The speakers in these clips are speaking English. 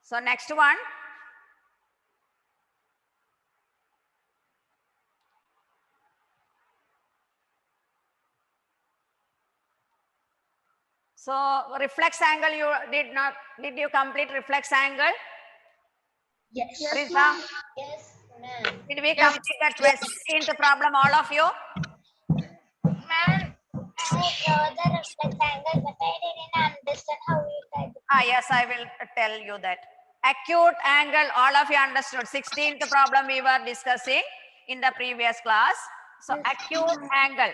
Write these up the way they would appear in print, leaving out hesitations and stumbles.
So next one. So reflex angle, did you complete reflex angle? Yes. Rita? Yes, ma'am. Did we complete that 16th problem, all of you? Ma'am, I draw the reflex angle, but I didn't understand how you tried to. Yes, I will tell you that. Acute angle, all of you understood. 16th problem we were discussing in the previous class. So acute angle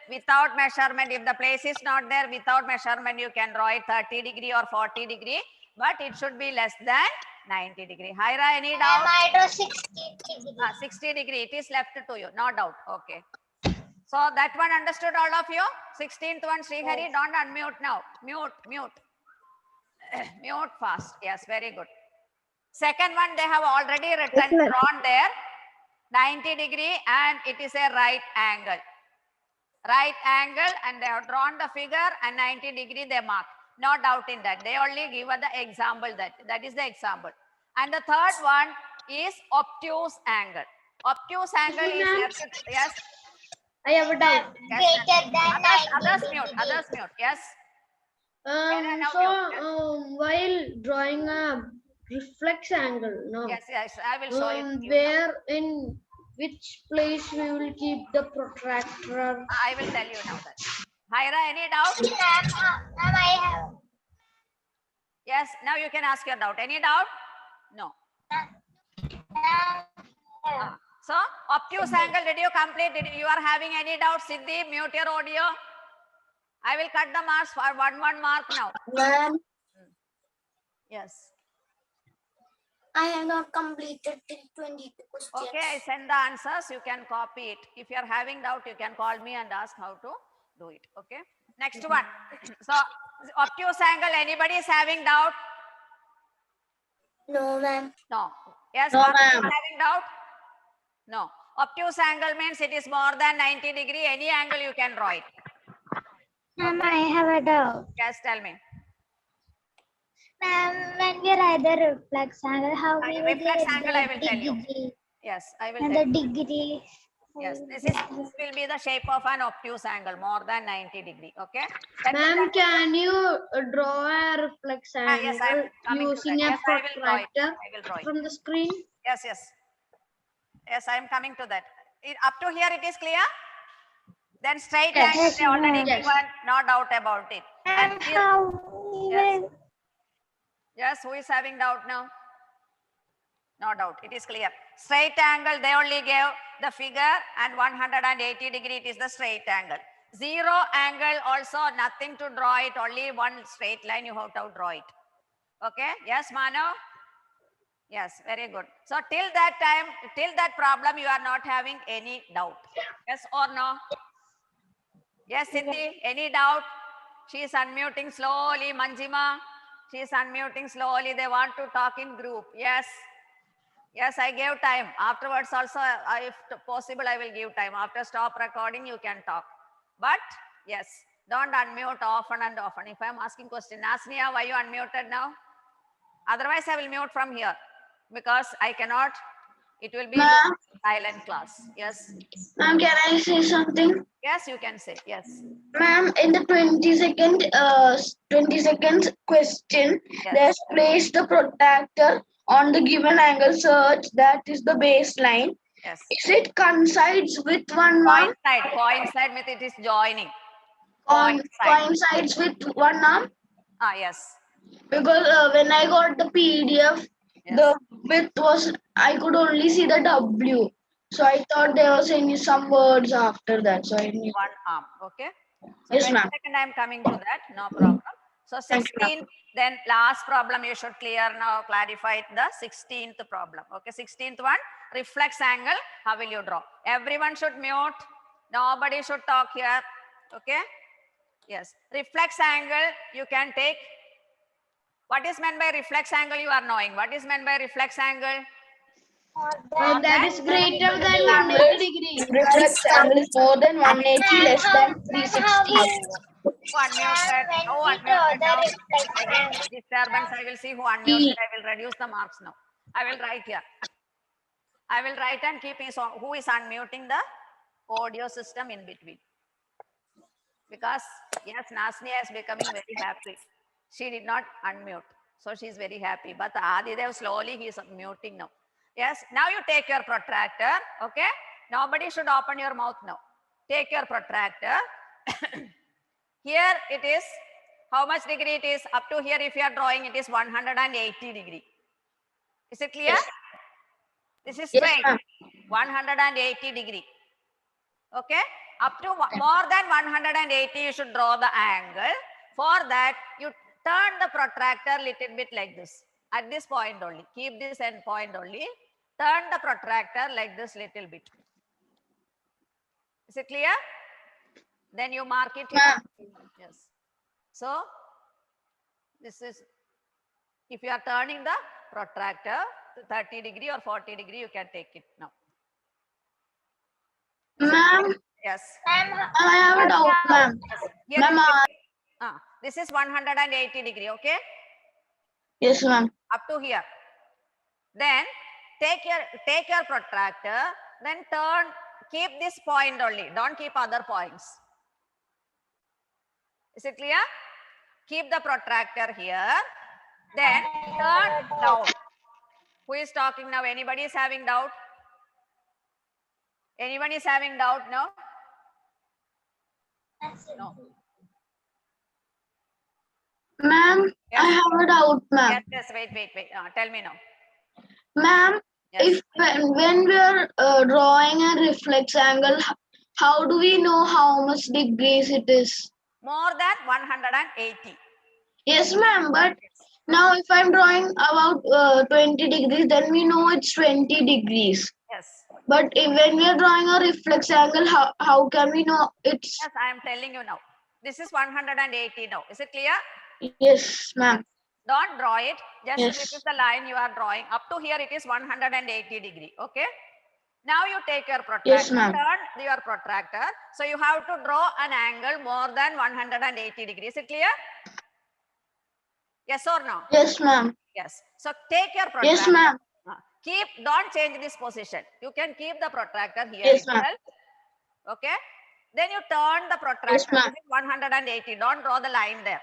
without measurement, if the place is not there, without measurement, you can draw it 30 degree or 40 degree, but it should be less than 90 degree. Hyra, any doubt? I draw 60 degree. 60 degree, it is left to you, no doubt. Okay. So that one understood, all of you? 16th one, Srihari, don't unmute now. Mute. Mute fast. Yes, very good. Second one, they have already written, drawn there, 90 degree, and it is a right angle. Right angle, and they have drawn the figure, and 90 degree they mark. No doubt in that. They only give us the example, that is the example. And the third one is obtuse angle. Obtuse angle is, yes. I have a doubt. Yes, Greater than 90 degree. Others mute. Yes. While drawing a reflex angle, no. Yes, I will show you. Where in which place we will keep the protractor? I will tell you now that. Hyra, any doubt? Ma'am, I have. Yes, now you can ask your doubt. Any doubt? No. So, obtuse angle, did you complete? You are having any doubt? Siddhi, mute your audio. I will cut the marks for one mark now. Ma'am, Yes. I have not completed till 22 questions. Okay, I send the answers. You can copy it. If you are having doubt, you can call me and ask how to do it. Okay. Next one. So, obtuse angle, anybody is having doubt? No, ma'am. No. Yes, No, Bharti is ma'am. having doubt? No. Obtuse angle means it is more than 90 degree. Any angle you can draw it. Ma'am, I have a doubt. Yes, tell me. Ma'am, when we write the reflex angle, how we will Reflex get angle, the I will tell you. degree Yes, I will and tell the you. degree? Yes, this will be the shape of an obtuse angle, more than 90 degree. Okay. Then Ma'am, can you draw a reflex angle yes, I am coming to using that. a Yes, I will draw it. protractor I will draw it. from the screen? Yes, Yes, I am coming to that. Up to here, it is clear? Then straight Yes. angle, they already Yes. given, no doubt about it. And And here, how we yes. will Yes, who is having doubt now? No doubt, it is clear. Straight angle, they only gave the figure, and 180 degree, it is the straight angle. Zero angle, also nothing to draw it, only one straight line, you have to draw it. Okay, yes, Mano? Yes, very good. So till that time, till that problem, you are not having any doubt. Yes or no? Yes, Siddhi, any doubt? She is unmuting slowly, Manjima. She is unmuting slowly. They want to talk in group. Yes. Yes, I gave time. Afterwards also, if possible, I will give time. After stop recording, you can talk. But yes, don't unmute often and often. If I am asking question, Nasnia, why you unmuted now? Otherwise, I will mute from here because I cannot. It will be silent class. Yes. Ma'am, can I say something? Yes, you can say. Yes. Ma'am, in the 20 seconds question, Yes. there's place the protractor on the given angle search, that is the baseline. Yes. Is it coincides with one mark? Coincide with it is joining. Coincides with one arm? Yes. Because when I got the PDF, Yes. the width was, I could only see the W. So I thought there was some words after that. So I knew. One arm. Okay. So Yes, ma'am. second, I am coming to that. No problem. So Thank you, 16, then last problem you should clear now, clarify the 16th problem. Okay, 16th one, reflex angle. How will you draw? Everyone should mute. Nobody should talk here. Okay. Yes. Reflex angle, you can take. What is meant by reflex angle? You are knowing. What is meant by reflex angle? That is greater than 180 degree. Reflex angle is more than 180, less than 360. unmuted? When Who we draw unmuted the now? reflection, Again, disturbance. I will see who unmuted. I will reduce the marks now. I will write here. I will write and keep who is unmuting the audio system in between. Because yes, Nasnia is becoming very happy. She did not unmute. So she is very happy. But Adidev slowly he is muting now. Yes, now you take your protractor. Okay. Nobody should open your mouth now. Take your protractor. Here it is. How much degree it is? Up to here, if you are drawing, it is 180 degree. Is it clear? Yes. This is Yes, straight. ma'am. 180 degree. Okay. Up to more than 180, you should draw the angle. For that, you turn the protractor little bit like this. At this point only. Keep this end point only. Turn the protractor like this little bit. Is it clear? Then you mark it here. Ma'am. Yes. So, this is, if you are turning the protractor to 30 degree or 40 degree, you can take it now. Ma'am, Yes. ma'am, I have a doubt, ma'am. Yes. Here Ma'am, this is 180 degree, okay? yes, ma'am. Up to here. Then take your protractor, then keep this point only. Don't keep other points. Is it clear? Keep the protractor here. Then turn down. Who is talking now? Anybody is having doubt? Anyone is having doubt now? No. Ma'am, Yes. I have a doubt, ma'am. Yes, yes, wait. Tell me now. Ma'am, Yes. if when we are drawing a reflex angle, how do we know how much degrees it is? More than 180. Yes, ma'am. But now, if I'm drawing about 20 degrees, then we know it's 20 degrees. Yes. But when we are drawing a reflex angle, how can we know it's? Yes, I am telling you now. This is 180 now. Is it clear? Yes, ma'am. Don't draw it. Just Yes. this is the line you are drawing. Up to here it is 180 degree. Okay. Now you take your protractor. Yes, ma'am. Turn your protractor. So you have to draw an angle more than 180 degree. Is it clear? Yes or no? Yes, ma'am. Yes. So take your protractor. Yes, ma'am. Don't change this position. You can keep the protractor here Yes, ma'am. itself. Okay. Then you turn the protractor. Yes, ma'am. This is 180. Don't draw the line there.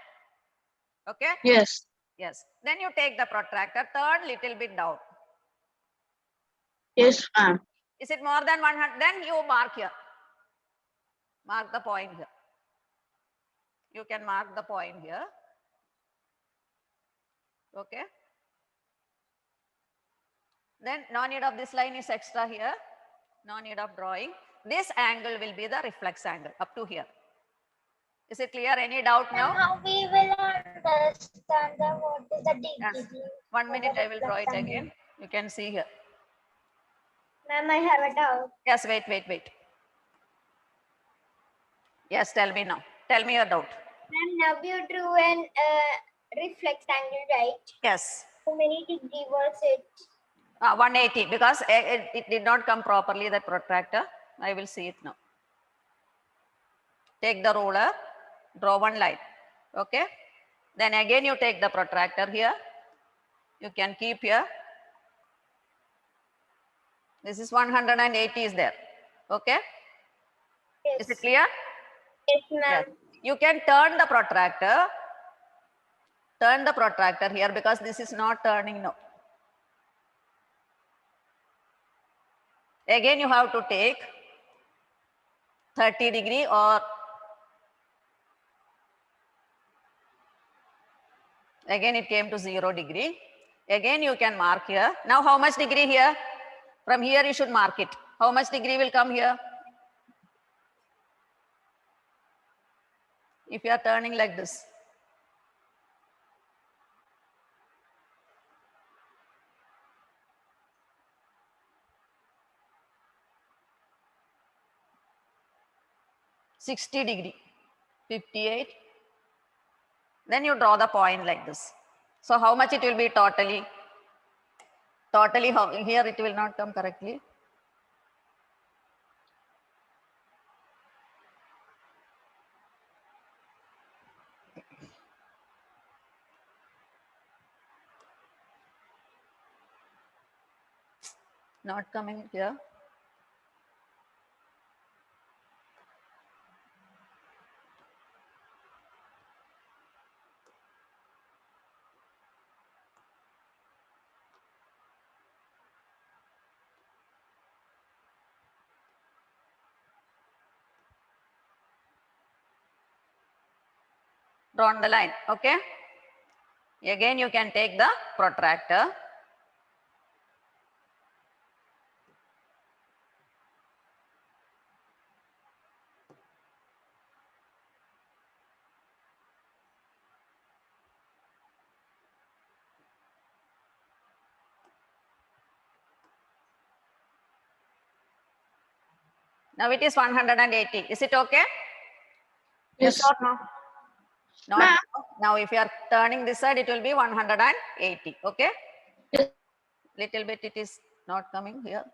Okay. Yes. Yes. Then you take the protractor, turn little bit down. Yes, ma'am. Is it more than 100? Then you mark here. Mark the point here. You can mark the point here. Okay. Then no need of this line is extra here. No need of drawing. This angle will be the reflex angle up to here. Is it clear? Any doubt now? how we will understand what is the Yes. degree? 1 minute, I will draw it again. You can see here. Ma'am, I have a doubt. Yes, wait. Yes, tell me now. Tell me your doubt. Ma'am, now you drew an reflex angle, right? Yes. How many degree was it? 180 because it did not come properly, that protractor. I will see it now. Take the ruler, draw one line. Okay. Then again you take the protractor here. You can keep here. This is 180 is there. Okay. Yes. Is it clear? Yes, ma'am. Yes. You can turn the protractor. Turn the protractor here because this is not turning now. Again you have to take 30 degree or again it came to 0 degree. Again you can mark here. Now how much degree here? From here you should mark it. How much degree will come here? If you are turning like this. (60°), 58. Then you draw the point like this. So how much it will be totally? Totally, here it will not come correctly. Not coming here. Drawn the line, okay? Again, you can take the protractor. Now it is 180. Is it okay? Yes, Yes. or no? Not Ma'am. now. If you are turning this side, it will be 180. Okay. Yes. Little bit it is not coming here.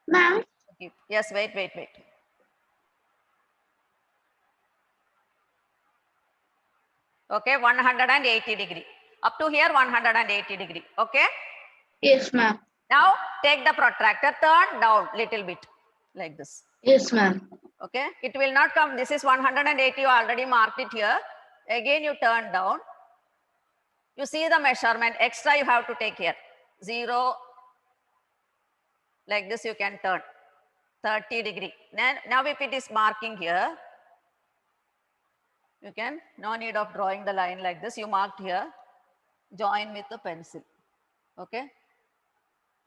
Ma'am. Okay. Yes, wait. Okay, 180 degree. Up to here, 180 degree. Okay. Yes, ma'am. Now take the protractor, turn down little bit like this. Yes, ma'am. Okay. It will not come. This is 180. You already marked it here. Again, you turn down. You see the measurement. Extra you have to take here. 0. Like this you can turn. 30 degree. Now if it is marking here, you can, no need of drawing the line like this. You marked here. Join with the pencil. Okay.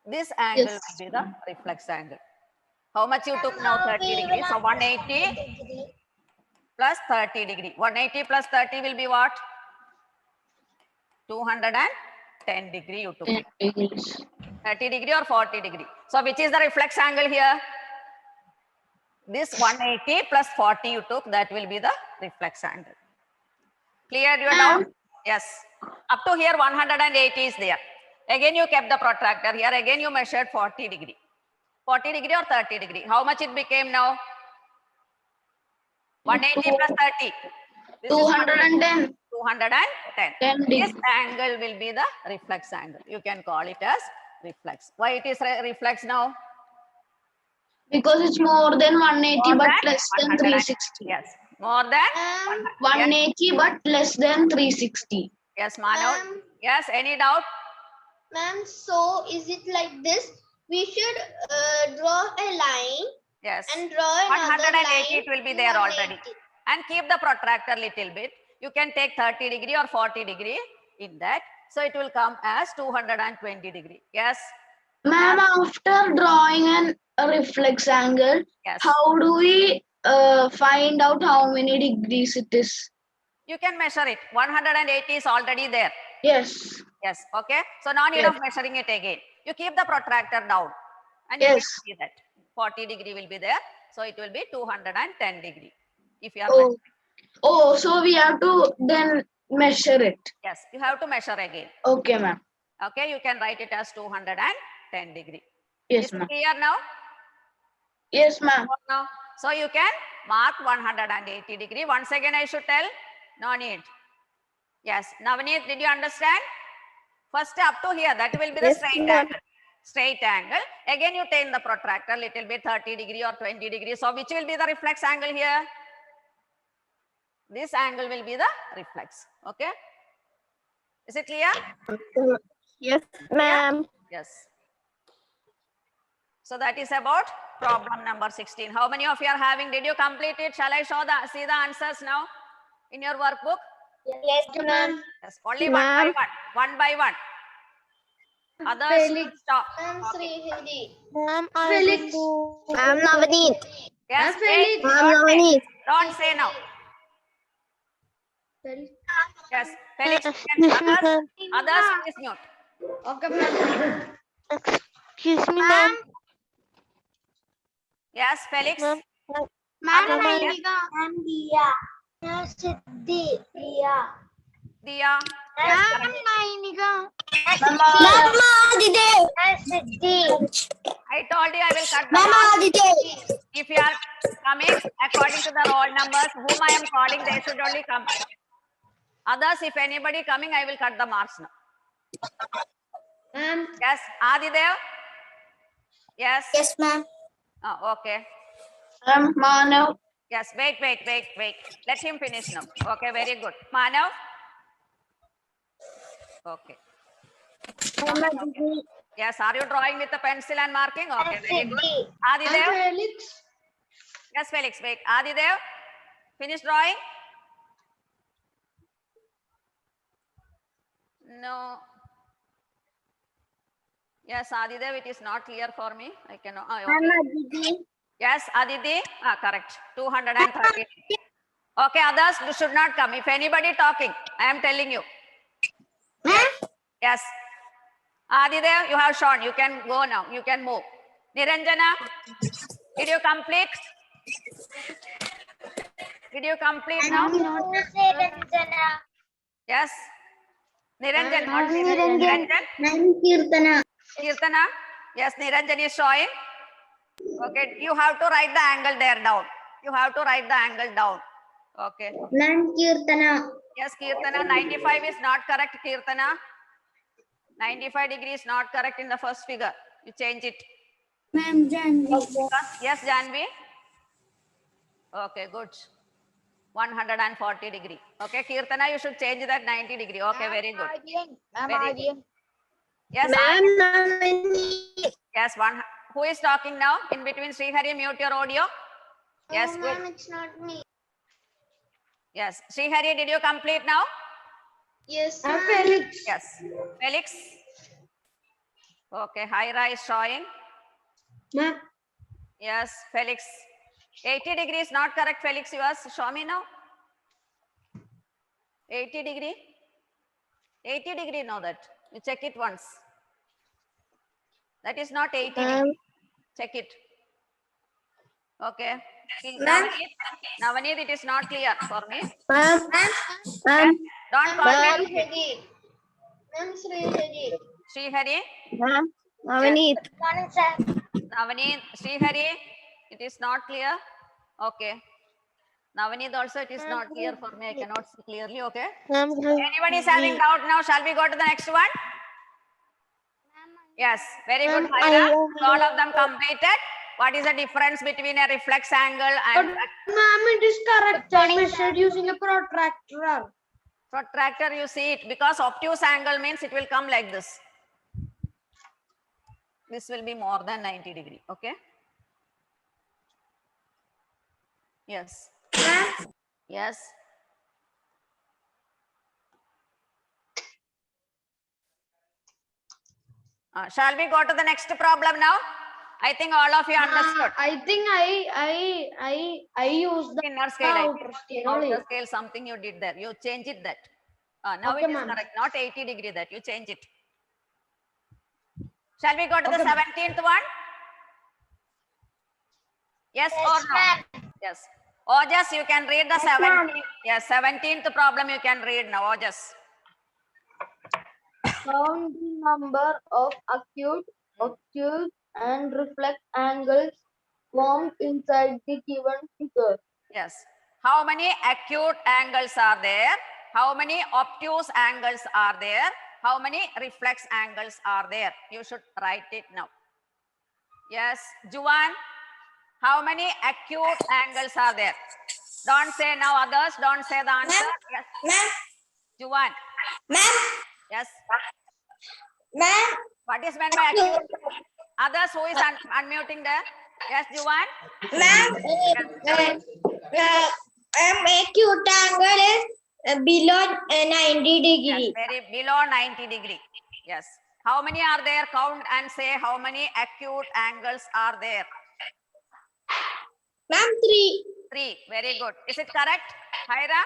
This angle Yes. will be the reflex angle. How much you took now? 30 degree. So 180 degree. plus 30 degree. 180 plus 30 will be what? 210 degree you took 10 it. degrees. 30 degree or 40 degree. So which is the reflex angle here? This 180 plus 40 you took, that will be the reflex angle. Clear your doubt? Yes. Up to here 180 is there. Again you kept the protractor here. Again you measured 40 degree. 40 degree or 30 degree. How much it became now? 180 plus 30. This is 210. 210. 10 This degrees. angle will be the reflex angle. You can call it as reflex. Why it is reflex now? Because it's more than 180 More but than less than 100. 360. Yes. More than 180 but less than 360. Yes, Manav. Ma'am. Yes, any doubt? Ma'am, so is it like this? We should draw a line Yes. and draw another 180 line. it will be to there already. 180. And keep the protractor little bit. You can take 30 degree or 40 degree in that. So it will come as 220 degree. Yes. Ma'am, after drawing a reflex angle, Yes. how do we find out how many degrees it is? You can measure it. 180 is already there. Yes. Yes. Okay. So no need Yes. of measuring it again. You keep the protractor down and you Yes. can see that 40 degree will be there. So it will be 210 degree. If you are Oh. measuring. Oh, so we have to then measure it. Yes, you have to measure again. Okay, ma'am. Okay, you can write it as 210 degree. Yes, Is it ma'am. clear now? Yes, ma'am. No. So you can mark 180 degree. Once again, I should tell? No need. Yes. Navneet, did you understand? First up to here, that will be the straight angle. Straight angle. Again, you take the protractor little bit, 30 degree or 20 degree. So which will be the reflex angle here? This angle will be the reflex. Okay. Is it clear? Yes, ma'am. Yes. So that is about problem number 16. How many of you are having? Did you complete it? Shall I see the answers now in your workbook? Yes, ma'am. Yes. Only one by Ma'am. one. One by one. Others Felix. stop. Ma'am, Okay. Srihidi. Ma'am, Felix. I'm Navneet. Yes. Felix. Wait, Ma'am, don't say. Navneet. Don't say now. Felix. Yes. Felix. Excuse me, Others, ma'am. others please mute. Okay, ma'am. Excuse me, ma'am. Yes, Felix. Ma'am. Others, Ma'am. yes. Ma'am, Dia. Ma'am, Siddhi. Dia. Dia. Yes, correct. Ma'am, Aditya. Ma'am, Siddhi. I told you I will cut the Ma'am, marks. Aditya. If you are coming according to the roll numbers, whom I am calling, they should only come. Others, if anybody coming, I will cut the marks now. Ma'am. Yes, Adidev. Yes. Yes, ma'am. Okay. Manav. Yes. Wait. Let him finish now. Okay. Very good. Manav. Okay. Yes. Are you drawing with a pencil and marking? Okay. Very good. Siddhi. And Adidev. Felix. Yes, Felix. Wait. Adidev. Finish drawing. No. Yes, Adidev, it is not clear for me. I cannot. Okay. Yes, Aditi. Correct. 230. Okay, others should not come. If anybody talking, I am telling you. Yes. Adidev, you have shown. You can go now. You can move. Niranjana, did you complete? Did you complete now? Niranjana. Yes. Niranjan, not Niranjan. Niranjan. Kirtana. Yes, Niranjan is showing. Okay, you have to write the angle there down. You have to write the angle down. Okay. Yes, Kirtana, 95 is not correct, Kirtana. 95 degree is not correct in the first figure. You change it. Ma'am, Janvi. Yes, Janvi. Okay, good. 140 degree. Okay, Kirtana, you should change that 90 degree. Okay, very good. Very good. Yes, yes, one. Who is talking now? In between, Srihari, mute your audio. Yes, good. It's not me. Yes, Srihari, did you complete now? Yes, And Felix. Yes. Felix? Okay, Hyra is showing. Ma'am. Yes, Felix. 80 degree is not correct, Felix. Yours, show me now. 80 degree? 80 degree, know that. You check it once. That is not 80 degree. Check it. Okay. Navaneet, it is not clear for me. Yes, don't call me. Srihari. Navaneet. Morning, sir. Navaneet, Srihari, it is not clear. Okay. Navaneet also, it is not clear for me. I cannot see clearly. Okay. Anybody is having doubt now? Shall we go to the next one? Yes. Very good, Hyra. All of them completed. What is the difference between a reflex angle But and ma'am, it is correct. I measured using a protractor. protractor? You see it because obtuse angle means it will come like this. This will be more than 90 degree. Okay. Yes. Yes. Shall we go to the next problem now? I think all of you understood. I think I used the Inner scale. outer scale only. Outer scale, something you did there. You change it that. Now Okay, it is ma'am. correct. Not 80 degree that. You change it. Shall we go to the Okay, 17th one? Yes or Yes, no? ma'am. Yes. Ojas, you can read the 17th. Yes, 17th problem you can read now. Ojas. Count the number of acute, obtuse, and reflex angles formed inside the given figure. Yes. How many acute angles are there? How many obtuse angles are there? How many reflex angles are there? You should write it now. Yes. Juan, how many acute angles are there? Don't say now others. Don't say the answer. Yes. Ma'am. Juan. Ma'am. Yes. Ma'am. What is meant by acute? Others, who is unmuting there? Yes, Juan. Ma'am. Acute angle is below 90 degree. Yes, very below 90 degree. Yes. How many are there? Count and say how many acute angles are there. Ma'am, 3. 3. Very good. Is it correct, Hyra?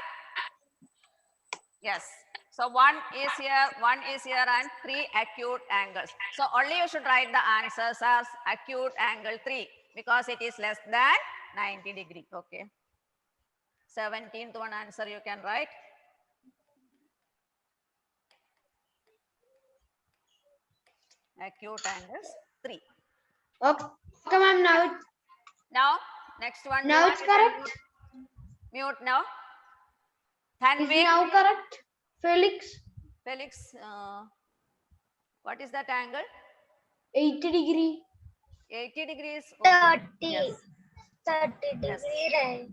Yes. So 1 is here, 1 is here, and 3 acute angles. So only you should write the answers as acute angle 3 because it is less than 90 degree. Okay. 17th one answer you can write. Acute angles 3. Okay, ma'am. Now, next one. Now it's correct. Mute now. Is Tanvi. now correct, Felix? Felix, what is that angle? 80 degree. 80 degrees. Okay. 30. Yes. 30 Yes. degree, right?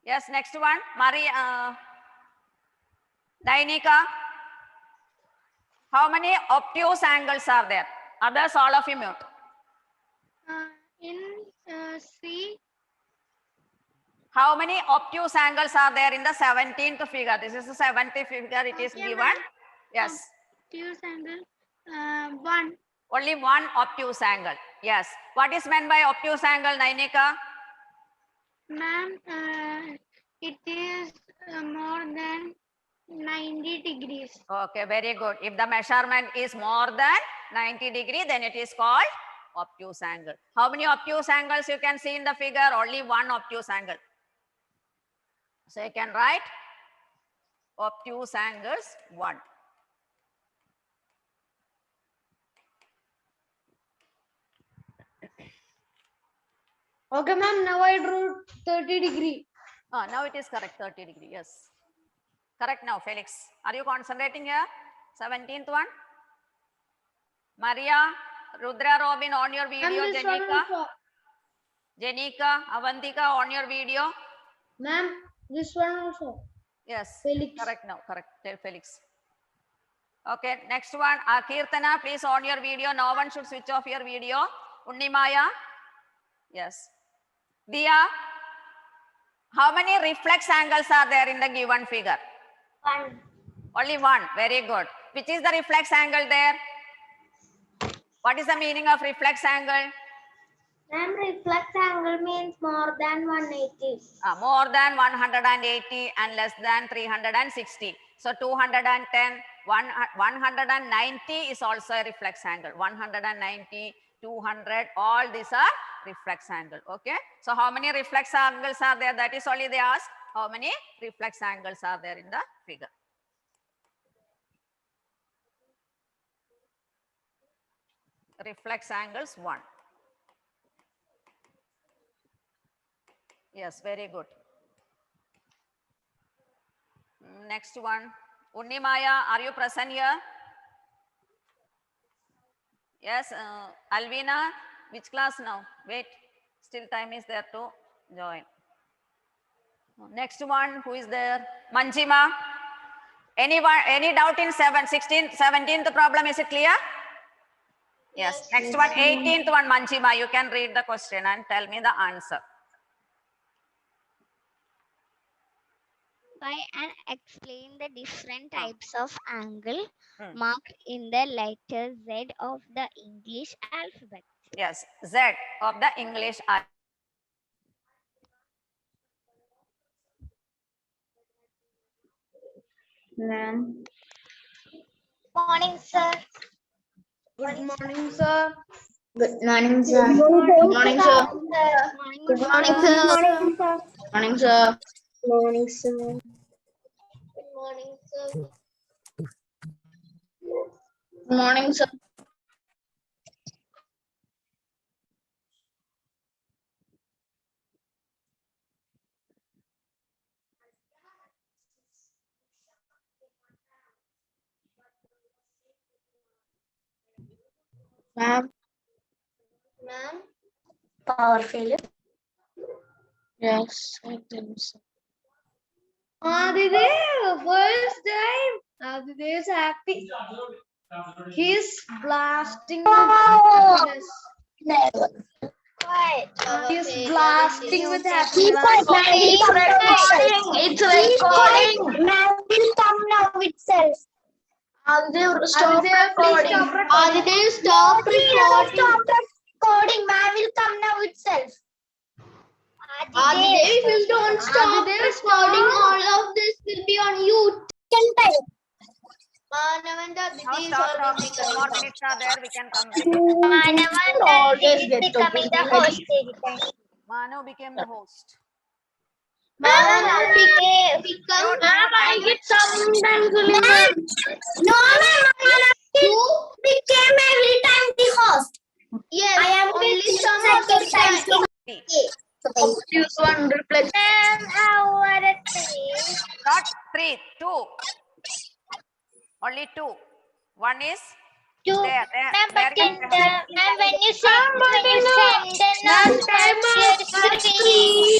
Yes, next one. Dainika. How many obtuse angles are there? Others, all of you mute. In C, How many obtuse angles are there in the 17th figure? This is the 17th figure. It is Okay, given. ma'am. Yes. obtuse angle, 1. Only one obtuse angle. Yes. What is meant by obtuse angle, Nainika? Ma'am, it is more than 90 degrees. Okay, very good. If the measurement is more than 90 degree, then it is called obtuse angle. How many obtuse angles you can see in the figure? Only one obtuse angle. So you can write obtuse angles 1. Okay, ma'am. Now I drew 30 degree. Now it is correct, 30 degree. Yes. Correct now, Felix. Are you concentrating here? 17th one. Maria, Rudra, Robin on your video. Ma'am, this one Janika, also. Janika, Avantika on your video. Ma'am, this one also. Yes. Felix. Correct now. Correct. Tell Felix. Okay. Next one. Kirtana, please on your video. No one should switch off your video. Unnimaya. Yes. Dia. How many reflex angles are there in the given figure? 1. Only one. Very good. Which is the reflex angle there? What is the meaning of reflex angle? Ma'am, reflex angle means more than 180. More than 180 and less than 360. So 210, 190 is also a reflex angle. 190, 200, all these are reflex angle. Okay. So how many reflex angles are there? That is only they ask. How many reflex angles are there in the figure? Reflex angles 1. Yes, very good. Next one. Unnimaya, are you present here? Yes, Alvina, which class now? Wait, still time is there to join. Next one, who is there? Manjima. Anyone, any doubt in 16th, 17th problem, is it clear? Yes. Next one, 18th one, Manjima, you can read the question and tell me the answer. Try and explain the different types of angle marked in the letter Z of the English alphabet. Yes, Z of the English alphabet. Ma'am. Morning, sir. Good morning, sir. Good morning, sir. Good morning, sir. Good morning, sir. Morning, sir. Morning, sir. Good morning, sir. Good morning, sir. Ma'am. Ma'am, Power failure. Yes, I think so. First time. Adide is happy. He's blasting with happiness. Never. quiet. He's blasting with Keep happiness. quiet. It's recording. Man will come now itself. Adide, stop recording. Adide, stop recording. Stop recording. Man will come now itself. Adide, if you don't stop recording, all of this will be on you. Now stop talking. 2 more minutes are there. We can complete. Manavan is becoming the host. Manu became the host. Manavan Become, I get sometimes. No, you became every time the host. Yes, I am only some of the times. Use one reflex. Not 3, 2. Only 2. One is two. There, Ma'am, where but can in you the, have- ma'am, when you send the note, ma'am, there is three.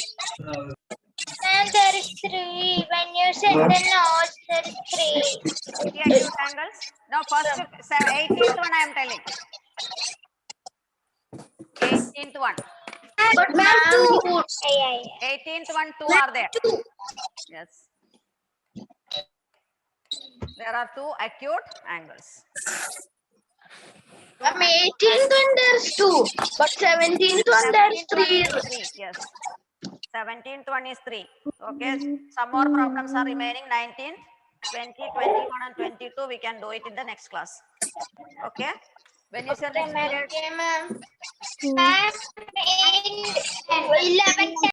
Ma'am, there is three. When you send the notes, there is three. three acute angles? No, first 18th one I am telling. 18th one. But ma'am, Yeah. 18th one, two are there. Yes. There are two acute angles. ma'am, 18th one there's 2, but 17th one there's 17th one 3. is 3. Yes. 17th one is 3. Okay. Some more problems are remaining. 19th, 20, 21 and 22. We can do it in the next class. Okay. When is your next period? Okay, ma'am. Ma'am, in 11th